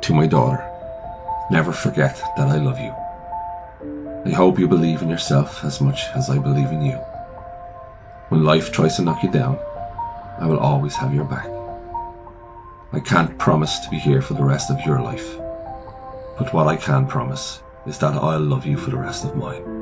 To my daughter, never forget that I love you. I hope you believe in yourself as much as I believe in you. When life tries to knock you down, I will always have your back. I can't promise to be here for the rest of your life, but what I can promise is that I'll love you for the rest of mine.